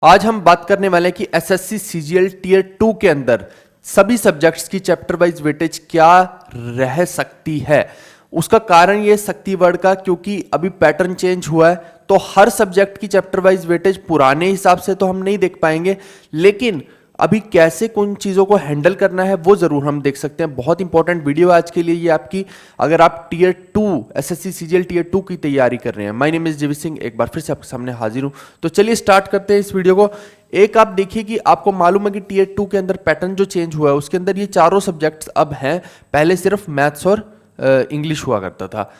आज हम बात करने वाले हैं कि एसएससी सीजीएल टीयर 2 के अंदर सभी सब्जेक्ट्स की चैप्टर वाइज वेटेज क्या रह सकती है। उसका कारण ये शक्ति वर्ड का, क्योंकि अभी पैटर्न चेंज हुआ है तो हर सब्जेक्ट की चैप्टर वाइज वेटेज पुराने हिसाब से तो हम नहीं देख पाएंगे, लेकिन अभी कैसे कौन चीज़ों को हैंडल करना है वो ज़रूर हम देख सकते हैं। बहुत इंपॉर्टेंट वीडियो आज के लिए ये आपकी, अगर आप टीयर 2 एसएससी सीजीएल टीयर 2 की तैयारी कर रहे हैं। माय नेम इज जीवी सिंह, एक बार फिर से आपके सामने हाजिर हूं। तो चलिए स्टार्ट करते हैं इस वीडियो को। एक आप देखिए कि आपको मालूम है कि टीयर 2 के अंदर पैटर्न जो चेंज हुआ है उसके अंदर ये चारों सब्जेक्ट्स अब हैं, पहले सिर्फ मैथ्स और इंग्लिश हुआ करता था।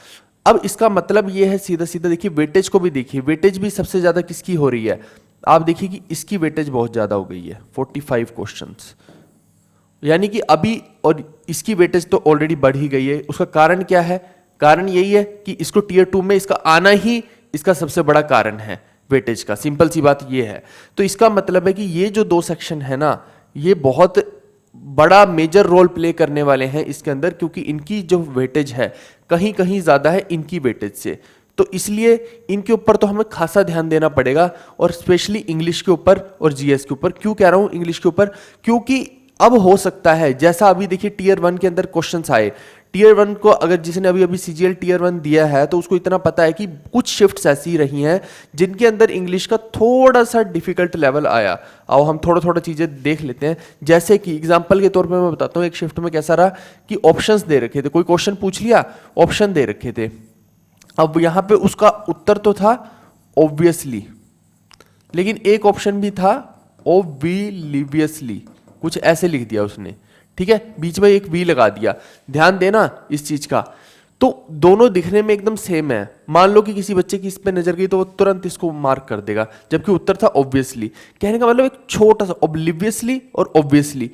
अब इसका मतलब ये है, सीधा सीधा देखिए वेटेज को भी देखिए, वेटेज भी सबसे ज़्यादा किसकी हो रही है। आप देखिए कि इसकी वेटेज बहुत ज़्यादा हो गई है, 45 क्वेश्चंस, यानी कि अभी, और इसकी वेटेज तो ऑलरेडी बढ़ ही गई है। उसका कारण क्या है? कारण यही है कि इसको टीयर 2 में इसका आना ही इसका सबसे बड़ा कारण है वेटेज का। सिंपल सी बात ये है। तो इसका मतलब है कि ये जो दो सेक्शन है ना, ये बहुत बड़ा मेजर रोल प्ले करने वाले हैं इसके अंदर, क्योंकि इनकी जो वेटेज है कहीं कहीं ज़्यादा है इनकी वेटेज से। तो इसलिए इनके ऊपर तो हमें खासा ध्यान देना पड़ेगा, और स्पेशली इंग्लिश के ऊपर और जीएस के ऊपर। क्यों कह रहा हूं इंग्लिश के ऊपर? क्योंकि अब हो सकता है, जैसा अभी देखिए टीयर 1 के अंदर क्वेश्चंस आए, टीयर 1 को अगर जिसने अभी अभी सीजीएल टीयर 1 दिया है तो उसको इतना पता है कि कुछ शिफ्ट्स ऐसी रही हैं जिनके अंदर इंग्लिश का थोड़ा सा डिफिकल्ट लेवल आया। आओ हम थोड़ा थोड़ा चीज़ें देख लेते हैं। जैसे कि एग्जाम्पल के तौर पे मैं बताता हूँ, एक शिफ्ट में कैसा रहा कि ऑप्शंस दे रखे थे, कोई क्वेश्चन पूछ लिया, ऑप्शन दे रखे थे। अब यहां पे उसका उत्तर तो था ऑब्वियसली, लेकिन एक ऑप्शन भी था ओब्लिवियसली, कुछ ऐसे लिख दिया उसने, ठीक है, बीच में एक वी लगा दिया। ध्यान देना इस चीज का। तो दोनों दिखने में एकदम सेम है। मान लो कि किसी बच्चे की इस पे नजर गई तो वो तुरंत इसको मार्क कर देगा, जबकि उत्तर था ऑब्वियसली। कहने का मतलब एक छोटा सा ओब्लिवियसली और ऑब्वियसली,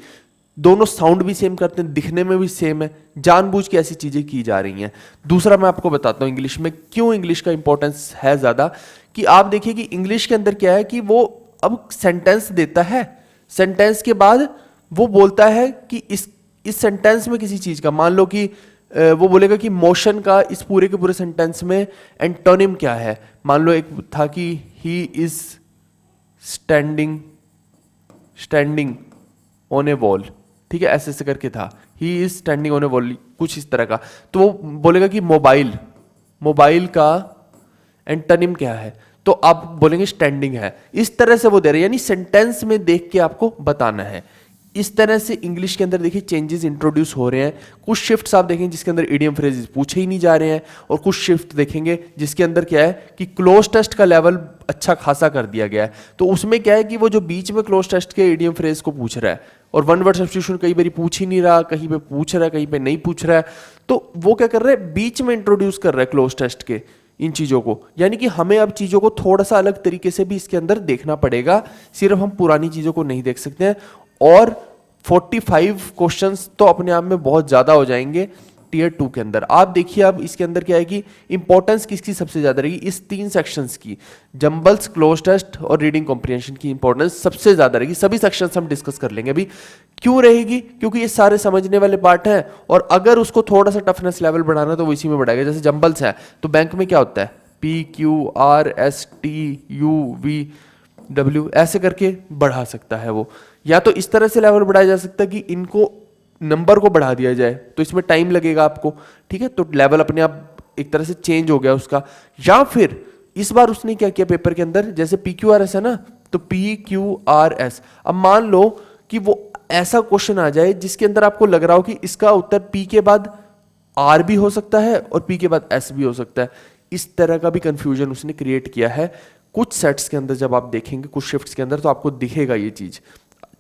दोनों साउंड भी सेम करते हैं, दिखने में भी सेम है, जानबूझ के ऐसी चीजें की जा रही हैं। दूसरा मैं आपको बताता हूं इंग्लिश में क्यों इंग्लिश का इंपॉर्टेंस है ज्यादा, कि आप देखिए कि इंग्लिश के अंदर क्या है कि वो अब सेंटेंस देता है, सेंटेंस के बाद वो बोलता है कि इस सेंटेंस में किसी चीज का, मान लो कि वो बोलेगा कि मोशन का इस पूरे के पूरे सेंटेंस में एंटोनिम क्या है। मान लो एक था कि he is standing on A wall, ठीक है, ऐसे ऐसे करके था, he is standing on A wall, कुछ इस तरह का। तो वो बोलेगा कि मोबाइल का एंटोनिम क्या है, तो आप बोलेंगे स्टैंडिंग है। इस तरह से वो दे रहे हैं, यानी सेंटेंस में देख के आपको बताना है। इस तरह से इंग्लिश के अंदर देखिए चेंजेस इंट्रोड्यूस हो रहे हैं। कुछ शिफ्ट्स आप देखेंगे जिसके अंदर इडियम फ्रेजेस पूछे ही नहीं जा रहे हैं, और कुछ शिफ्ट देखेंगे जिसके अंदर क्या है कि क्लोज टेस्ट का लेवल अच्छा खासा कर दिया गया है। तो उसमें क्या है कि वो जो बीच में क्लोज टेस्ट के इडियम फ्रेज को पूछ रहा है, और वन वर्ड सब्स्टिट्यूशन कई बार पूछ ही नहीं रहा, कहीं पे पूछ रहा है कहीं पे नहीं पूछ रहा है, तो वो क्या कर रहा है, बीच में इंट्रोड्यूस कर रहा है क्लोज टेस्ट के इन चीज़ों को। यानी कि हमें अब चीज़ों को थोड़ा सा अलग तरीके से भी इसके अंदर देखना पड़ेगा, सिर्फ हम पुरानी चीज़ों को नहीं देख सकते हैं। और 45 क्वेश्चंस तो अपने आप में बहुत ज़्यादा हो जाएंगे टीयर 2 के अंदर। आप देखिए अब इसके अंदर क्या है कि इंपॉर्टेंस किसकी सबसे ज़्यादा रहेगी, इस 3 सेक्शंस की, जंबल्स, क्लोज टेस्ट और रीडिंग कॉम्प्रिहेंशन की इंपॉर्टेंस सबसे ज़्यादा रहेगी। सभी सेक्शंस हम डिस्कस कर लेंगे अभी। क्यों रहेगी? क्योंकि ये सारे समझने वाले पार्ट हैं, और अगर उसको थोड़ा सा टफनेस लेवल बढ़ाना तो वो इसी में बढ़ाएगा। जैसे जंबल्स है तो बैंक में क्या होता है, PQRSTUVW ऐसे करके बढ़ा सकता है वो, या तो इस तरह से लेवल बढ़ाया जा सकता है कि इनको नंबर को बढ़ा दिया जाए, तो इसमें टाइम लगेगा आपको, ठीक है, तो लेवल अपने आप एक तरह से चेंज हो गया उसका। या फिर इस बार उसने क्या किया पेपर के अंदर, जैसे PQRS है ना, तो PQRS, अब मान लो कि वो ऐसा क्वेश्चन आ जाए जिसके अंदर आपको लग रहा हो कि इसका उत्तर P के बाद R भी हो सकता है और P के बाद S भी हो सकता है। इस तरह का भी कंफ्यूजन उसने क्रिएट किया है कुछ सेट्स के अंदर। जब आप देखेंगे कुछ शिफ्ट्स के अंदर तो आपको दिखेगा ये चीज।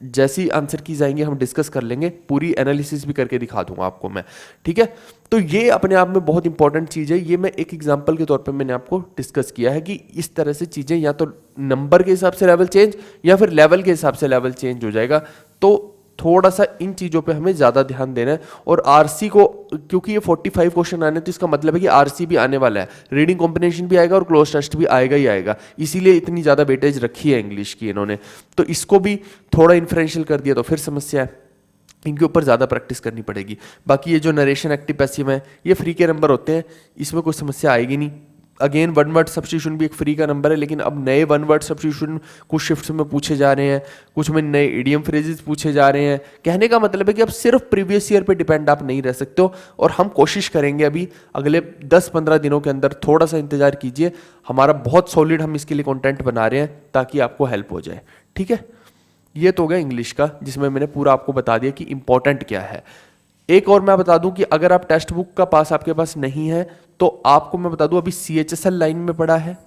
जैसी आंसर की जाएंगे हम डिस्कस कर लेंगे, पूरी एनालिसिस भी करके दिखा दूंगा आपको मैं, ठीक है। तो ये अपने आप में बहुत इंपॉर्टेंट चीज़ है। ये मैं एक एग्जांपल के तौर पे मैंने आपको डिस्कस किया है कि इस तरह से चीज़ें या तो नंबर के हिसाब से लेवल चेंज या फिर लेवल के हिसाब से लेवल चेंज हो जाएगा। तो थोड़ा सा इन चीज़ों पे हमें ज़्यादा ध्यान देना है। और आरसी को, क्योंकि ये 45 क्वेश्चन आने, तो इसका मतलब है कि आरसी भी आने वाला है, रीडिंग कॉम्प्रिहेंशन भी आएगा और क्लोज टेस्ट भी आएगा ही आएगा। इसीलिए इतनी ज़्यादा वेटेज रखी है इंग्लिश की इन्होंने। तो इसको भी थोड़ा इन्फ्रेंशियल कर दिया तो फिर समस्या है, इनके ऊपर ज़्यादा प्रैक्टिस करनी पड़ेगी। बाकी ये जो नरेशन एक्टिव पैसिव है ये फ्री के नंबर होते हैं, इसमें कोई समस्या आएगी नहीं। अगेन वन वर्ड सब्स्टिट्यूशन भी एक फ्री का नंबर है, लेकिन अब नए वन वर्ड सब्स्टिट्यूशन कुछ शिफ्ट्स में पूछे जा रहे हैं, कुछ में नए इडियम फ्रेजेस पूछे जा रहे हैं। कहने का मतलब है कि अब सिर्फ प्रीवियस ईयर पे डिपेंड आप नहीं रह सकते हो, और हम कोशिश करेंगे अभी अगले 10-15 दिनों के अंदर, थोड़ा सा इंतजार कीजिए, हमारा बहुत सॉलिड हम इसके लिए कंटेंट बना रहे हैं ताकि आपको हेल्प हो जाए। ठीक है, ये तो हो गया इंग्लिश का, जिसमें मैंने पूरा आपको बता दिया कि इंपॉर्टेंट क्या है। एक और मैं बता दूं कि अगर आप टेक्स्ट बुक का पास आपके पास नहीं है तो आपको मैं बता दूं अभी CHSL लाइन में पड़ा है,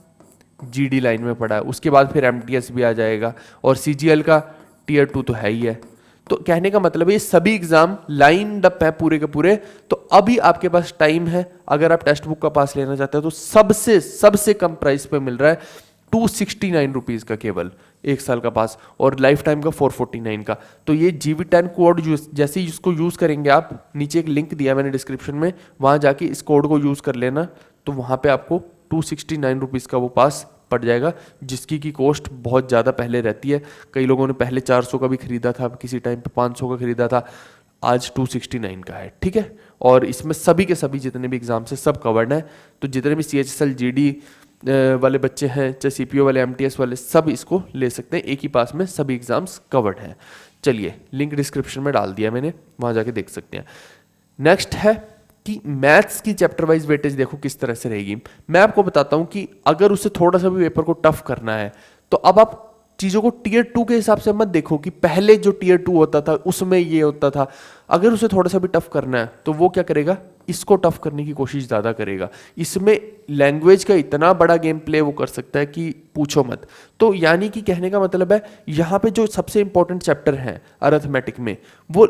GD लाइन में पड़ा है, उसके बाद फिर MTS भी आ जाएगा, और CGL का Tier 2 तो है ही है। तो कहने का मतलब है ये सभी एग्जाम लाइंड अप है पूरे के पूरे। तो अभी आपके पास टाइम है, अगर आप टेक्स्ट बुक का पास लेना चाहते हो तो सबसे सबसे कम प्राइस पे मिल रहा है 269 रुपीज़ का केवल एक साल का पास, और लाइफ टाइम का 449 का। तो ये GV10 कोड जैसे ही इसको यूज़ करेंगे आप, नीचे एक लिंक दिया मैंने डिस्क्रिप्शन में, वहाँ जाके इस कोड को यूज़ कर लेना, तो वहाँ पे आपको 269 रुपीज़ का वो पास पड़ जाएगा, जिसकी की कॉस्ट बहुत ज़्यादा पहले रहती है। कई लोगों ने पहले 400 का भी खरीदा था, किसी टाइम पे 500 का खरीदा था, आज 269 का है। ठीक है, और इसमें सभी के सभी जितने भी एग्जाम से सब कवर्ड है। तो जितने भी CHSL GD वाले बच्चे हैं, चाहे CPO वाले, MTS वाले, सब इसको ले सकते हैं, एक ही पास में सभी एग्जाम्स कवर्ड हैं। चलिए, लिंक डिस्क्रिप्शन में डाल दिया मैंने, वहाँ जाके देख सकते हैं। नेक्स्ट है कि मैथ्स की चैप्टर वाइज वेटेज देखो किस तरह से रहेगी। मैं आपको बताता हूँ कि अगर उसे थोड़ा सा भी पेपर को टफ करना है तो अब आप चीज़ों को Tier 2 के हिसाब से मत देखो कि पहले जो Tier 2 होता था उसमें ये होता था। अगर उसे थोड़ा सा भी टफ करना है तो वो क्या करेगा, इसको टफ करने की कोशिश ज़्यादा करेगा। इसमें लैंग्वेज का इतना बड़ा गेम प्ले वो कर सकता है कि पूछो मत। तो यानी कि कहने का मतलब है यहाँ पे जो सबसे इंपॉर्टेंट चैप्टर हैं अरिथमेटिक में, वो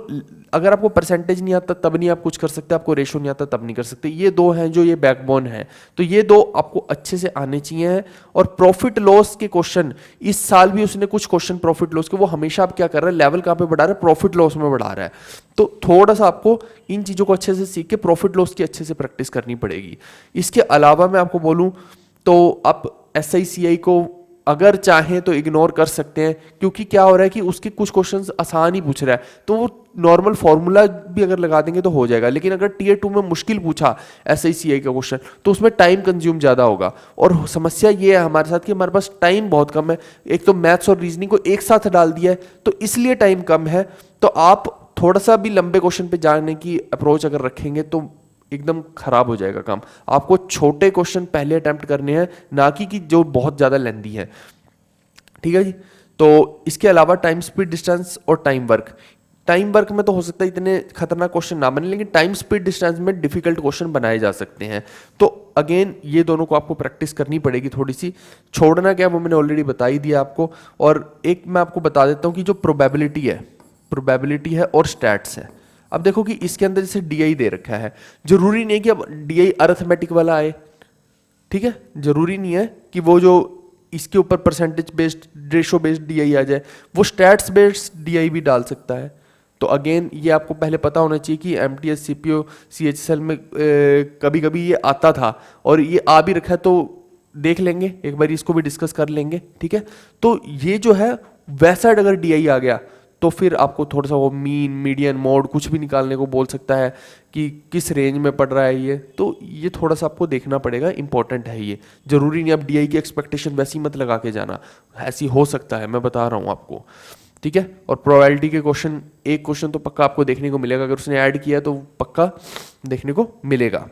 अगर आपको परसेंटेज नहीं आता तब नहीं आप कुछ कर सकते, आपको रेशो नहीं आता तब नहीं कर सकते। ये दो हैं जो ये बैकबोन है, तो ये दो आपको अच्छे से आने चाहिए। और प्रॉफिट लॉस के क्वेश्चन इस साल भी उसने कुछ क्वेश्चन प्रॉफिट लॉस के, वो हमेशा आप क्या कर रहा है, लेवल कहाँ पे बढ़ा रहा है, प्रॉफिट लॉस में बढ़ा रहा है। तो थोड़ा सा आपको इन चीज़ों को अच्छे से सीख के प्रॉफिट लॉस की अच्छे से प्रैक्टिस करनी पड़ेगी। इसके अलावा मैं आपको बोलूँ तो आप SICI को अगर चाहें तो इग्नोर कर सकते हैं, क्योंकि क्या हो रहा है कि उसके कुछ क्वेश्चंस आसान ही पूछ रहा है, तो वो नॉर्मल फॉर्मूला भी अगर लगा देंगे तो हो जाएगा। लेकिन अगर Tier 2 में मुश्किल पूछा SICI का क्वेश्चन तो उसमें टाइम कंज्यूम ज़्यादा होगा। और समस्या ये है हमारे साथ कि हमारे पास टाइम बहुत कम है। एक तो मैथ्स और रीजनिंग को एक साथ डाल दिया है तो इसलिए टाइम कम है। तो आप थोड़ा सा भी लंबे क्वेश्चन पे जाने की अप्रोच अगर रखेंगे तो एकदम खराब हो जाएगा काम। आपको छोटे क्वेश्चन पहले अटेम्प्ट करने हैं, ना कि जो बहुत ज़्यादा लेंदी है। ठीक है जी। तो इसके अलावा टाइम स्पीड डिस्टेंस और टाइम वर्क में तो हो सकता है इतने खतरनाक क्वेश्चन ना बने, लेकिन टाइम स्पीड डिस्टेंस में डिफिकल्ट क्वेश्चन बनाए जा सकते हैं। तो अगेन ये दोनों को आपको प्रैक्टिस करनी पड़ेगी थोड़ी सी। छोड़ना क्या वो मैंने ऑलरेडी बता ही दिया आपको। और एक मैं आपको बता देता हूँ कि जो प्रोबेबिलिटी है और स्टैट्स है। अब देखो कि इसके अंदर जैसे DI दे रखा है, जरूरी नहीं है कि अब DI अरिथमेटिक वाला आए। ठीक है, जरूरी नहीं है कि वो जो इसके ऊपर percentage based, ratio based DI आ जाए, वो स्टैट्स बेस्ड DI भी डाल सकता है। तो अगेन ये आपको पहले पता होना चाहिए कि MTS CPO CHSL में कभी कभी ये आता था और ये आ भी रखा है, तो देख लेंगे एक बार, इसको भी डिस्कस कर लेंगे। ठीक है, तो ये जो है वैसा अगर DI आ गया तो फिर आपको थोड़ा सा वो मीन, मीडियन, मोड कुछ भी निकालने को बोल सकता है कि किस रेंज में पड़ रहा है ये। तो ये थोड़ा सा आपको देखना पड़ेगा, इंपॉर्टेंट है ये। जरूरी नहीं आप DI की एक्सपेक्टेशन वैसी मत लगा के जाना, ऐसी हो सकता है, मैं बता रहा हूँ आपको। ठीक है, और प्रोबेबिलिटी के क्वेश्चन, एक क्वेश्चन तो पक्का आपको देखने को मिलेगा, अगर उसने ऐड किया तो पक्का देखने को मिलेगा।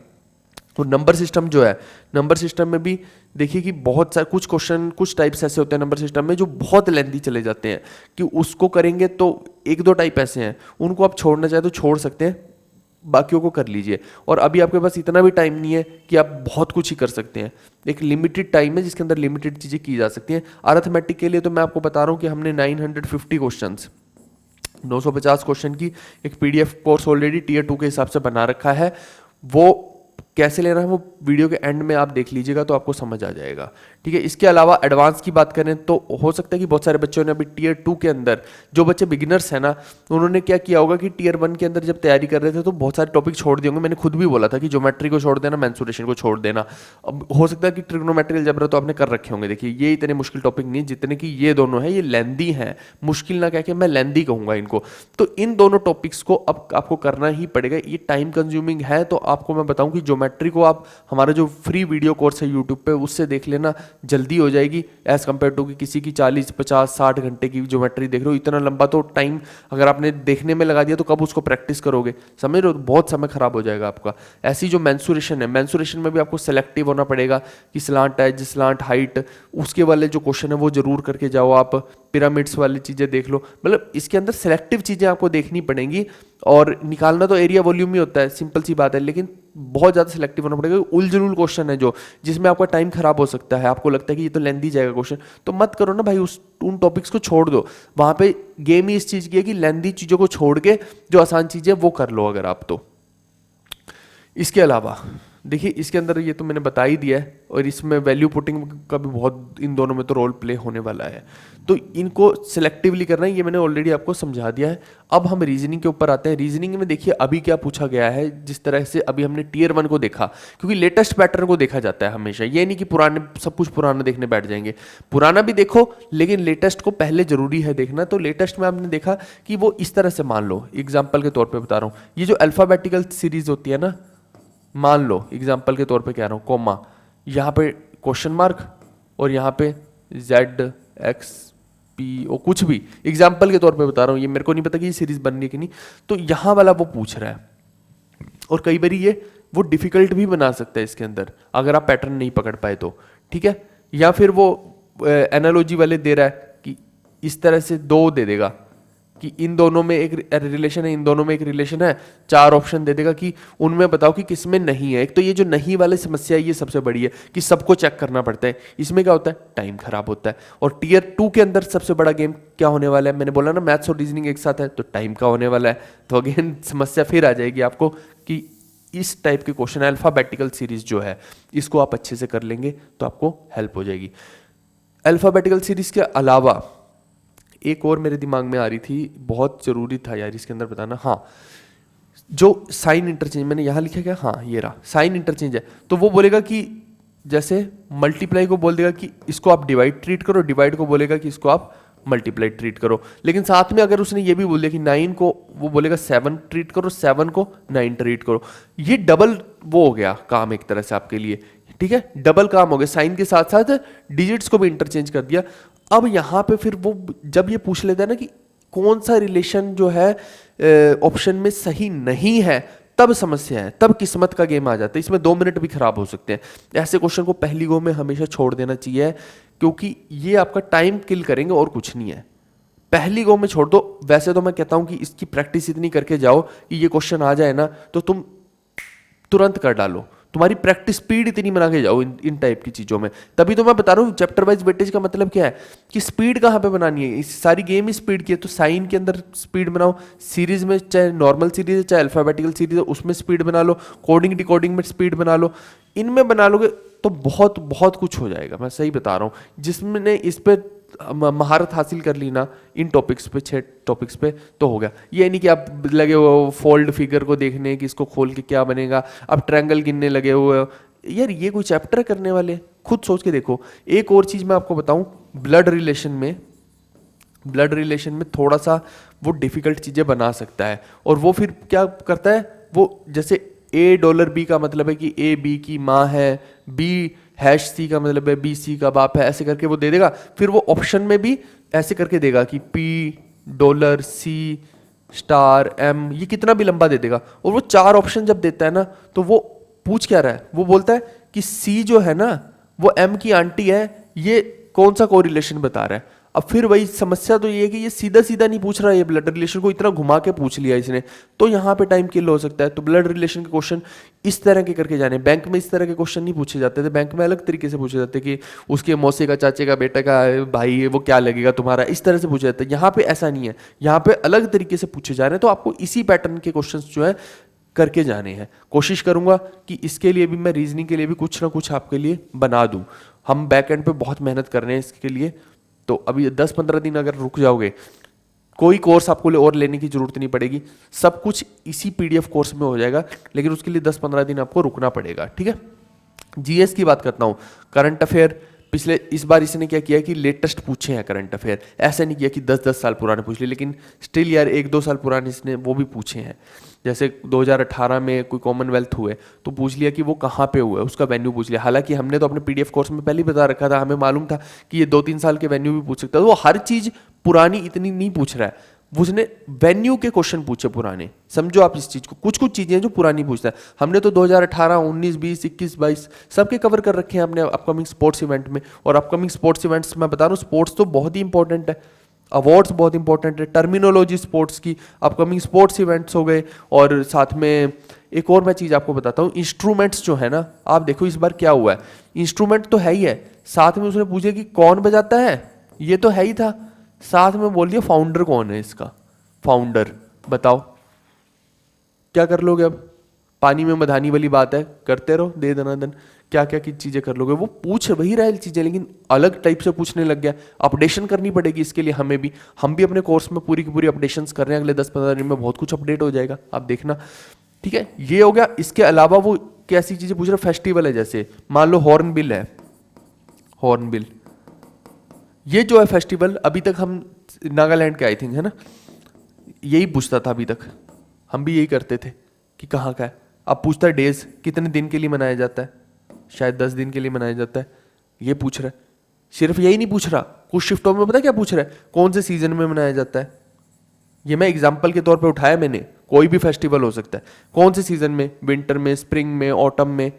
और नंबर सिस्टम जो है, नंबर सिस्टम में भी देखिए कि बहुत सारे कुछ क्वेश्चन, कुछ टाइप्स ऐसे होते हैं नंबर सिस्टम में जो बहुत लेंथी चले जाते हैं, कि उसको करेंगे तो एक दो टाइप ऐसे हैं, उनको आप छोड़ना चाहे तो छोड़ सकते हैं, बाकियों को कर लीजिए। और अभी आपके पास इतना भी टाइम नहीं है कि आप बहुत कुछ ही कर सकते हैं। एक लिमिटेड टाइम है जिसके अंदर लिमिटेड चीज़ें की जा सकती हैं। अरिथमेटिक के लिए तो मैं आपको बता रहा हूँ कि हमने 950 क्वेश्चन, 950 क्वेश्चन की एक PDF कोर्स ऑलरेडी Tier 2 के हिसाब से बना रखा है। वो कैसे लेना है वो वीडियो के एंड में आप देख लीजिएगा तो आपको समझ आ जाएगा। ठीक है। इसके अलावा एडवांस की बात करें तो हो सकता है कि बहुत सारे बच्चों ने अभी टीयर 2 के अंदर, जो बच्चे बिगिनर्स हैं ना, उन्होंने क्या किया होगा कि टीयर 1 के अंदर जब तैयारी कर रहे थे तो बहुत सारे टॉपिक छोड़ दिए होंगे। मैंने खुद भी बोला था कि ज्योमेट्री को छोड़ देना, मेंसुरेशन को छोड़ देना। अब हो सकता है कि ट्रिग्नोमेट्री अलजेब्रा तो आपने कर रखे होंगे। देखिए ये इतने मुश्किल टॉपिक नहीं जितने कि ये दोनों हैं, ये लेंदी हैं। मुश्किल ना कह के मैं लेंदी कहूंगा इनको। तो इन दोनों टॉपिक्स को अब आपको करना ही पड़ेगा। ये टाइम कंज्यूमिंग है, तो आपको मैं बताऊं कि ज्योमेट्री को आप हमारा जो फ्री वीडियो कोर्स है यूट्यूब पे उससे देख लेना, जल्दी हो जाएगी एज कम्पेयर टू कि किसी की 40 50 60 घंटे की ज्योमेट्री देख रहे हो। इतना लंबा तो टाइम अगर आपने देखने में लगा दिया तो कब उसको प्रैक्टिस करोगे, समझ रहे हो? बहुत समय खराब हो जाएगा आपका। ऐसी जो मेंसुरेशन है, मेंसुरेशन में भी आपको सेलेक्टिव होना पड़ेगा कि स्लांट एज, स्लांट हाइट, उसके वाले जो क्वेश्चन है वो जरूर करके जाओ आप। पिरामिड्स वाली चीजें देख लो। मतलब इसके अंदर सेलेक्टिव चीजें आपको देखनी पड़ेंगी, और निकालना तो एरिया वॉल्यूम ही होता है, सिंपल सी बात है, लेकिन बहुत ज्यादा सेलेक्टिव होना पड़ेगा। उलझुल क्वेश्चन है जो, जिसमें आपका टाइम खराब हो सकता है, आपको लगता है कि ये तो लेंदी जाएगा क्वेश्चन, तो मत करो ना भाई, उन टॉपिक्स को छोड़ दो। वहां पे गेम ही इस चीज की है कि लेंदी चीजों को छोड़ के जो आसान चीजें वो कर लो अगर आप तो। इसके अलावा देखिए, इसके अंदर ये तो मैंने बता ही दिया है, और इसमें वैल्यू पुटिंग का भी बहुत, इन दोनों में तो रोल प्ले होने वाला है। तो इनको सिलेक्टिवली करना है, ये मैंने ऑलरेडी आपको समझा दिया है। अब हम रीजनिंग के ऊपर आते हैं। रीजनिंग में देखिए अभी क्या पूछा गया है, जिस तरह से अभी हमने टीयर 1 को देखा, क्योंकि लेटेस्ट पैटर्न को देखा जाता है हमेशा। ये नहीं कि पुराने सब कुछ पुराना देखने बैठ जाएंगे, पुराना भी देखो लेकिन लेटेस्ट को पहले जरूरी है देखना। तो लेटेस्ट में आपने देखा कि वो इस तरह से, मान लो एग्जाम्पल के तौर पर बता रहा हूँ, ये जो अल्फाबेटिकल सीरीज होती है ना, मान लो एग्जाम्पल के तौर पे कह रहा हूँ, कोमा, यहाँ पे क्वेश्चन मार्क और यहाँ पे ZXPO, कुछ भी एग्जाम्पल के तौर पे बता रहा हूँ, ये मेरे को नहीं पता कि ये सीरीज बन रही है कि नहीं। तो यहाँ वाला वो पूछ रहा है, और कई बार ये वो डिफिकल्ट भी बना सकता है इसके अंदर अगर आप पैटर्न नहीं पकड़ पाए तो, ठीक है। या फिर वो एनालॉजी वाले दे रहा है कि इस तरह से दो दे देगा कि इन दोनों में एक रिलेशन है, इन दोनों में एक रिलेशन है, 4 ऑप्शन दे देगा कि उनमें बताओ कि किसमें नहीं है। एक तो ये जो नहीं वाली समस्या है ये सबसे बड़ी है कि सबको चेक करना पड़ता है। इसमें क्या होता है, टाइम खराब होता है। और टीयर 2 के अंदर सबसे बड़ा गेम क्या होने वाला है, मैंने बोला ना मैथ्स और रीजनिंग एक साथ है, तो टाइम का होने वाला है। तो अगेन समस्या फिर आ जाएगी आपको कि इस टाइप के क्वेश्चन, अल्फाबेटिकल सीरीज जो है, इसको आप अच्छे से कर लेंगे तो आपको हेल्प हो जाएगी। अल्फाबेटिकल सीरीज के अलावा एक और मेरे दिमाग में आ रही थी, बहुत जरूरी था यार इसके अंदर बताना, हाँ, जो साइन इंटरचेंज, मैंने यहां लिखा क्या, हाँ ये रहा, साइन इंटरचेंज है। तो वो बोलेगा कि जैसे मल्टीप्लाई को बोल देगा कि इसको आप डिवाइड ट्रीट करो, डिवाइड को बोलेगा कि इसको आप मल्टीप्लाई ट्रीट करो। लेकिन साथ में अगर उसने ये भी बोल दिया कि 9 को वो बोलेगा 7 ट्रीट करो, 7 को 9 ट्रीट करो, ये डबल वो हो गया काम एक तरह से आपके लिए, ठीक है, डबल काम हो गया। साइन के साथ साथ डिजिट्स को भी इंटरचेंज कर दिया। अब यहां पे फिर वो जब ये पूछ लेता है ना कि कौन सा रिलेशन जो है ऑप्शन में सही नहीं है, तब समस्या है, तब किस्मत का गेम आ जाता है। इसमें 2 मिनट भी खराब हो सकते हैं। ऐसे क्वेश्चन को पहली गो में हमेशा छोड़ देना चाहिए, क्योंकि ये आपका टाइम किल करेंगे और कुछ नहीं है। पहली गो में छोड़ दो। वैसे तो मैं कहता हूं कि इसकी प्रैक्टिस इतनी करके जाओ कि ये क्वेश्चन आ जाए ना तो तुम तुरंत कर डालो। तुम्हारी प्रैक्टिस स्पीड इतनी बना के जाओ इन टाइप की चीजों में। तभी तो मैं बता रहा हूँ चैप्टर वाइज वेटेज का मतलब क्या है कि स्पीड कहाँ पे बनानी है। इस सारी गेम ही स्पीड की है, तो साइन के अंदर स्पीड बनाओ, सीरीज में चाहे नॉर्मल सीरीज है चाहे अल्फाबेटिकल सीरीज है उसमें स्पीड बना लो, कोडिंग डिकोडिंग में स्पीड बना लो। इनमें बना लोगे तो बहुत बहुत कुछ हो जाएगा, मैं सही बता रहा हूँ। जिसने इस पर महारत हासिल कर ली ना इन टॉपिक्स पे, 6 टॉपिक्स पे, तो हो गया। ये नहीं कि आप लगे हुए फोल्ड फिगर को देखने कि इसको खोल के क्या बनेगा, आप ट्रायंगल गिनने लगे हुए यार, ये कोई चैप्टर करने वाले, खुद सोच के देखो। एक और चीज मैं आपको बताऊं, ब्लड रिलेशन में थोड़ा सा वो डिफिकल्ट चीजें बना सकता है। और वो फिर क्या करता है, वो जैसे $A का मतलब है कि A B की माँ है, B#C का मतलब है B C का बाप है, ऐसे करके वो दे देगा। फिर वो ऑप्शन में भी ऐसे करके देगा कि $P$C*M, ये कितना भी लंबा दे देगा। और वो 4 ऑप्शन जब देता है ना तो वो पूछ क्या रहा है, वो बोलता है कि C जो है ना वो M की आंटी है, ये कौन सा कोरिलेशन बता रहा है। अब फिर वही समस्या तो ये है कि ये सीधा सीधा नहीं पूछ रहा है, ये ब्लड रिलेशन को इतना घुमा के पूछ लिया इसने, तो यहाँ पे टाइम किल हो सकता है। तो ब्लड रिलेशन के क्वेश्चन इस तरह के करके जाने। बैंक में इस तरह के क्वेश्चन नहीं पूछे जाते थे, बैंक में अलग तरीके से पूछे जाते कि उसके मौसी का, चाचे का, बेटे का भाई वो क्या लगेगा तुम्हारा, इस तरह से पूछा जाता है। यहाँ पे ऐसा नहीं है, यहाँ पे अलग तरीके से पूछे जा रहे हैं। तो आपको इसी पैटर्न के क्वेश्चन जो है करके जाने हैं। कोशिश करूंगा कि इसके लिए भी मैं रीजनिंग के लिए भी कुछ ना कुछ आपके लिए बना दूं। हम बैक एंड पे बहुत मेहनत कर रहे हैं इसके लिए, तो अभी 10-15 दिन अगर रुक जाओगे, कोई कोर्स आपको और लेने की जरूरत नहीं पड़ेगी, सब कुछ इसी पीडीएफ कोर्स में हो जाएगा, लेकिन उसके लिए 10-15 दिन आपको रुकना पड़ेगा, ठीक है। जीएस की बात करता हूँ, करंट अफेयर पिछले इस बार इसने क्या किया कि लेटेस्ट पूछे हैं करंट अफेयर, ऐसा नहीं किया कि 10-10 साल पुराने पूछ लिए, लेकिन स्टिल यार 1-2 साल पुराने इसने वो भी पूछे हैं। जैसे 2018 में कोई कॉमनवेल्थ हुए तो पूछ लिया कि वो कहाँ पे हुआ है, उसका वेन्यू पूछ लिया। हालांकि हमने तो अपने पीडीएफ कोर्स में पहले ही बता रखा था, हमें मालूम था कि ये 2-3 साल के वेन्यू भी पूछ सकता है, तो वो हर चीज़ पुरानी इतनी नहीं पूछ रहा है, उसने वेन्यू के क्वेश्चन पूछे पुराने। समझो आप इस चीज को, कुछ कुछ चीजें जो पुरानी पूछता है। हमने तो 2018, 19, 20, 21, 22 सबके कवर कर रखे हैं अपने अपकमिंग स्पोर्ट्स इवेंट में। और अपकमिंग स्पोर्ट्स इवेंट्स मैं बता रहा हूँ, स्पोर्ट्स तो बहुत ही इंपॉर्टेंट है, अवार्ड्स बहुत इंपॉर्टेंट है, टर्मिनोलॉजी स्पोर्ट्स की, अपकमिंग स्पोर्ट्स इवेंट्स हो गए। और साथ में एक और मैं चीज़ आपको बताता हूँ, इंस्ट्रूमेंट्स जो है ना, आप देखो इस बार क्या हुआ है, इंस्ट्रूमेंट तो है ही है, साथ में उसने पूछे कि कौन बजाता है, ये तो है ही था, साथ में बोल दिया फाउंडर कौन है इसका, फाउंडर बताओ क्या कर लोगे। अब पानी में मधानी वाली बात है, करते रहो दे दनादन, क्या क्या की चीजें कर लोगे। वो पूछ वही रहा है चीजें, लेकिन अलग टाइप से पूछने लग गया। अपडेशन करनी पड़ेगी इसके लिए हमें भी, हम भी अपने कोर्स में पूरी की पूरी अपडेशंस कर रहे हैं, अगले 10-15 दिन में बहुत कुछ अपडेट हो जाएगा, आप देखना, ठीक है। ये हो गया। इसके अलावा वो कैसी चीजें पूछ रहे, फेस्टिवल है, जैसे मान लो हॉर्नबिल है, हॉर्नबिल ये जो है फेस्टिवल, अभी तक हम नागालैंड के आई थिंक है ना, यही पूछता था अभी तक, हम भी यही करते थे कि कहाँ का है। अब पूछता है डेज, कितने दिन के लिए मनाया जाता है, शायद 10 दिन के लिए मनाया जाता है, ये पूछ रहा है। सिर्फ यही नहीं पूछ रहा, कुछ शिफ्टों में पता क्या पूछ रहा है, कौन से सीजन में मनाया जाता है। ये मैं एग्जाम्पल के तौर पे उठाया मैंने, कोई भी फेस्टिवल हो सकता है, कौन से सीजन में, विंटर में, स्प्रिंग में, ऑटम में।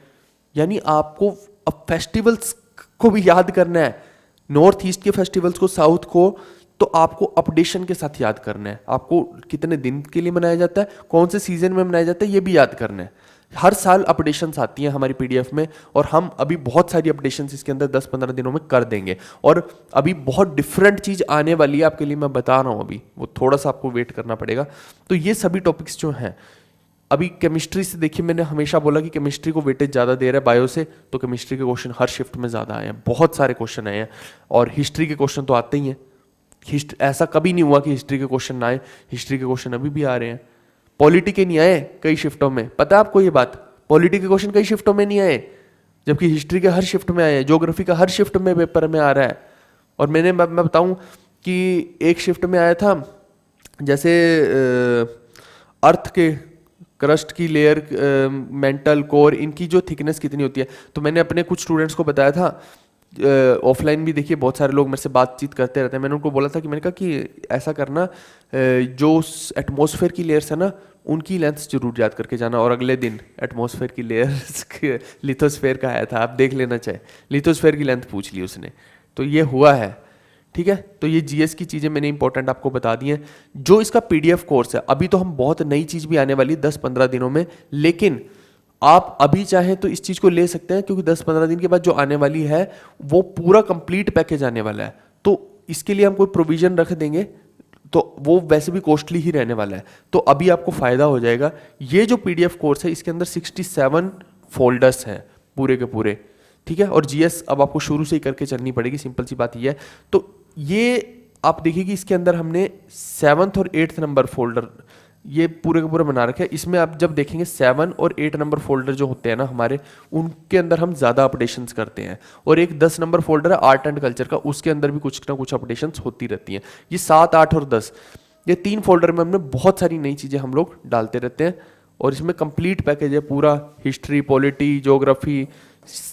यानी आपको अब फेस्टिवल्स को भी याद करना है, नॉर्थ ईस्ट के फेस्टिवल्स को, साउथ को, तो आपको अपडेशन के साथ याद करना है। आपको कितने दिन के लिए मनाया जाता है, कौन से सीजन में मनाया जाता है, ये भी याद करना है। हर साल अपडेशंस आती हैं हमारी पीडीएफ में, और हम अभी बहुत सारी अपडेशंस इसके अंदर 10-15 दिनों में कर देंगे। और अभी बहुत डिफरेंट चीज़ आने वाली है आपके लिए, मैं बता रहा हूँ, अभी वो थोड़ा सा आपको वेट करना पड़ेगा। तो ये सभी टॉपिक्स जो हैं, अभी केमिस्ट्री से देखिए, मैंने हमेशा बोला कि केमिस्ट्री को वेटेज ज़्यादा दे रहा है बायो से, तो केमिस्ट्री के क्वेश्चन हर शिफ्ट में ज़्यादा आए हैं, बहुत सारे क्वेश्चन आए हैं। और हिस्ट्री के क्वेश्चन तो आते ही हैं, ऐसा कभी नहीं हुआ कि हिस्ट्री के क्वेश्चन ना आए, हिस्ट्री के क्वेश्चन अभी भी आ रहे हैं। पॉलिटी के नहीं आए कई शिफ्टों में, पता है आपको ये बात, पॉलिटी के क्वेश्चन कई शिफ्टों में नहीं आए, जबकि हिस्ट्री के हर शिफ्ट में आए हैं, ज्योग्राफी का हर शिफ्ट में पेपर में आ रहा है। और मैं बताऊं कि एक शिफ्ट में आया था, जैसे अर्थ के क्रस्ट की लेयर, मेंटल कोर, इनकी जो थिकनेस कितनी होती है, तो मैंने अपने कुछ स्टूडेंट्स को बताया था। ऑफलाइन भी देखिए बहुत सारे लोग मेरे से बातचीत करते रहते हैं, मैंने उनको बोला था कि मैंने कहा कि ऐसा करना, जो एटमॉस्फेयर की लेयर्स है ना, उनकी लेंथ जरूर याद करके जाना। और अगले दिन एटमॉस्फेयर की लेयर्स लिथोस्फेयर का आया था, आप देख लेना चाहे, लिथोस्फेयर की लेंथ पूछ ली उसने, तो ये हुआ है, ठीक है। तो ये जीएस की चीज़ें मैंने इंपॉर्टेंट आपको बता दी हैं। जो इसका पीडीएफ कोर्स है, अभी तो हम बहुत नई चीज़ भी आने वाली 10-15 दिनों में, लेकिन आप अभी चाहें तो इस चीज़ को ले सकते हैं, क्योंकि 10-15 दिन के बाद जो आने वाली है वो पूरा कंप्लीट पैकेज आने वाला है। तो इसके लिए हम कोई प्रोविजन रख देंगे, तो वो वैसे भी कॉस्टली ही रहने वाला है, तो अभी आपको फ़ायदा हो जाएगा। ये जो पीडीएफ कोर्स है, इसके अंदर 67 फोल्डर्स हैं पूरे के पूरे, ठीक है। और जीएस अब आपको शुरू से ही करके चलनी पड़ेगी, सिंपल सी बात ये है। तो ये आप देखिए कि इसके अंदर हमने 7th और 8th नंबर फोल्डर ये पूरे का पूरा बना रखे हैं। इसमें आप जब देखेंगे 7 और 8 नंबर फोल्डर जो होते हैं ना हमारे, उनके अंदर हम ज़्यादा अपडेशंस करते हैं। और एक 10 नंबर फोल्डर है आर्ट एंड कल्चर का, उसके अंदर भी कुछ ना कुछ अपडेशंस होती रहती हैं। ये 7, 8 और 10 ये 3 फोल्डर में हमने बहुत सारी नई चीज़ें हम लोग डालते रहते हैं। और इसमें कंप्लीट पैकेज है पूरा, हिस्ट्री, पॉलिटी, ज्योग्राफी,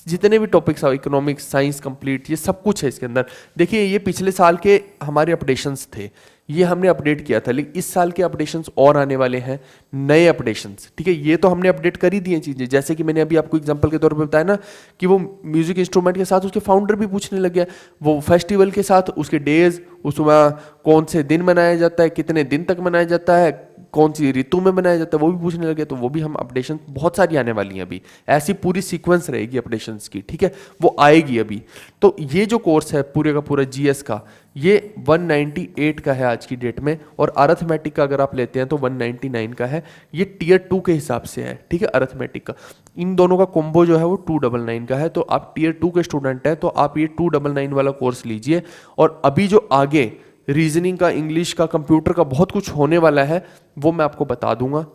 जितने भी टॉपिक्स हैं, इकोनॉमिक्स, साइंस कंप्लीट, ये सब कुछ है इसके अंदर। देखिए ये पिछले साल के हमारे अपडेशंस थे, ये हमने अपडेट किया था, लेकिन इस साल के अपडेशंस और आने वाले हैं, नए अपडेशंस, ठीक है। ये तो हमने अपडेट कर ही दी हैं चीज़ें, जैसे कि मैंने अभी आपको एग्जांपल के तौर पर बताया ना कि वो म्यूजिक इंस्ट्रूमेंट के साथ उसके फाउंडर भी पूछने लग गया, वो फेस्टिवल के साथ उसके डेज, उसमें कौन से दिन मनाया जाता है, कितने दिन तक मनाया जाता है, कौन सी ऋतु में बनाया जाता है वो भी पूछने लगे, तो वो भी हम अपडेशन बहुत सारी आने वाली हैं अभी, ऐसी पूरी सीक्वेंस रहेगी अपडेशंस की, ठीक है, वो आएगी अभी। तो ये जो कोर्स है पूरे का पूरा जीएस का, ये 198 का है आज की डेट में, और अर्थमेटिक का अगर आप लेते हैं तो 199 का है। ये टियर 2 के हिसाब से है, ठीक है, अर्थमेटिक का। इन दोनों का कॉम्बो जो है वो 299 का है। तो आप टियर 2 के स्टूडेंट हैं तो आप ये 299 वाला कोर्स लीजिए। और अभी जो आगे रीजनिंग का, इंग्लिश का, कंप्यूटर का बहुत कुछ होने वाला है वो मैं आपको बता दूंगा,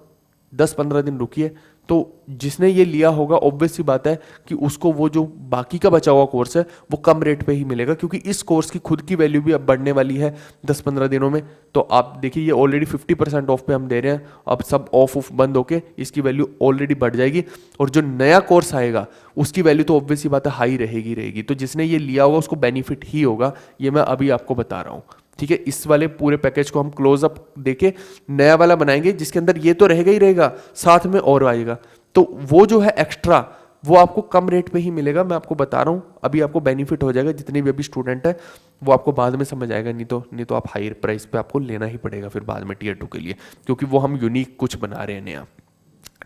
10-15 दिन रुकिए। तो जिसने ये लिया होगा ऑब्वियस सी बात है कि उसको वो जो बाकी का बचा हुआ कोर्स है वो कम रेट पे ही मिलेगा, क्योंकि इस कोर्स की खुद की वैल्यू भी अब बढ़ने वाली है 10-15 दिनों में। तो आप देखिए, ये ऑलरेडी 50% ऑफ पे हम दे रहे हैं, अब सब ऑफ बंद होके इसकी वैल्यू ऑलरेडी बढ़ जाएगी। और जो नया कोर्स आएगा उसकी वैल्यू तो ऑब्वियस सी बात है हाई रहेगी। तो जिसने ये लिया होगा उसको बेनिफिट ही होगा, ये मैं अभी आपको बता रहा हूँ, ठीक है। इस वाले पूरे पैकेज को हम क्लोज अप देके नया वाला बनाएंगे, जिसके अंदर ये तो रहेगा ही रहेगा, साथ में और आएगा। तो वो जो है एक्स्ट्रा, वो आपको कम रेट पे ही मिलेगा, मैं आपको बता रहा हूँ। अभी आपको बेनिफिट हो जाएगा, जितने भी अभी स्टूडेंट है वो आपको बाद में समझ आएगा, नहीं तो आप हाई प्राइस पे आपको लेना ही पड़ेगा फिर बाद में टियर 2 के लिए, क्योंकि वो हम यूनिक कुछ बना रहे हैं नया,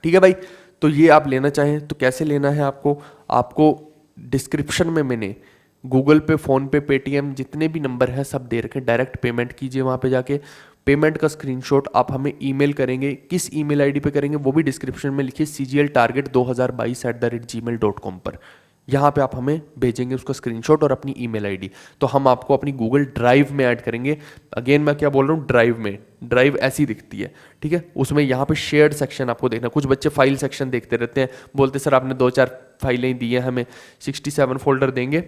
ठीक है भाई। तो ये आप लेना चाहें तो कैसे लेना है आपको डिस्क्रिप्शन में मैंने गूगल पे, फोन पे, पेटीएम, जितने भी नंबर हैं सब दे रखे, डायरेक्ट पेमेंट कीजिए वहाँ पे जाके। पेमेंट का स्क्रीनशॉट आप हमें ईमेल करेंगे, किस ईमेल आईडी पे करेंगे वो भी डिस्क्रिप्शन में लिखिए, cgltarget2022@gmail.com पर। यहाँ पे आप हमें भेजेंगे उसका स्क्रीनशॉट और अपनी ईमेल आईडी, तो हम आपको अपनी गूगल ड्राइव में ऐड करेंगे। अगेन मैं क्या बोल रहा हूँ, ड्राइव में, ड्राइव ऐसी दिखती है, ठीक है। उसमें यहाँ पे शेयर्ड सेक्शन आपको देखना, कुछ बच्चे फाइल सेक्शन देखते रहते हैं, बोलते सर आपने 2-4 फाइलें दी हैं हमें, 67 फोल्डर देंगे,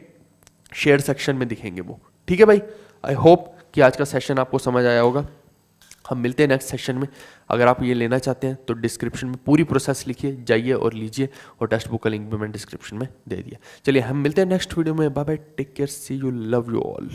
शेयर सेक्शन में दिखेंगे वो, ठीक है भाई। आई होप कि आज का सेशन आपको समझ आया होगा। हम मिलते हैं नेक्स्ट सेशन में। अगर आप ये लेना चाहते हैं तो डिस्क्रिप्शन में पूरी प्रोसेस लिखिए, जाइए और लीजिए, और टेक्स्ट बुक का लिंक भी मैंने डिस्क्रिप्शन में दे दिया। चलिए हम मिलते हैं नेक्स्ट वीडियो में, bye bye, take care, see you, love you all.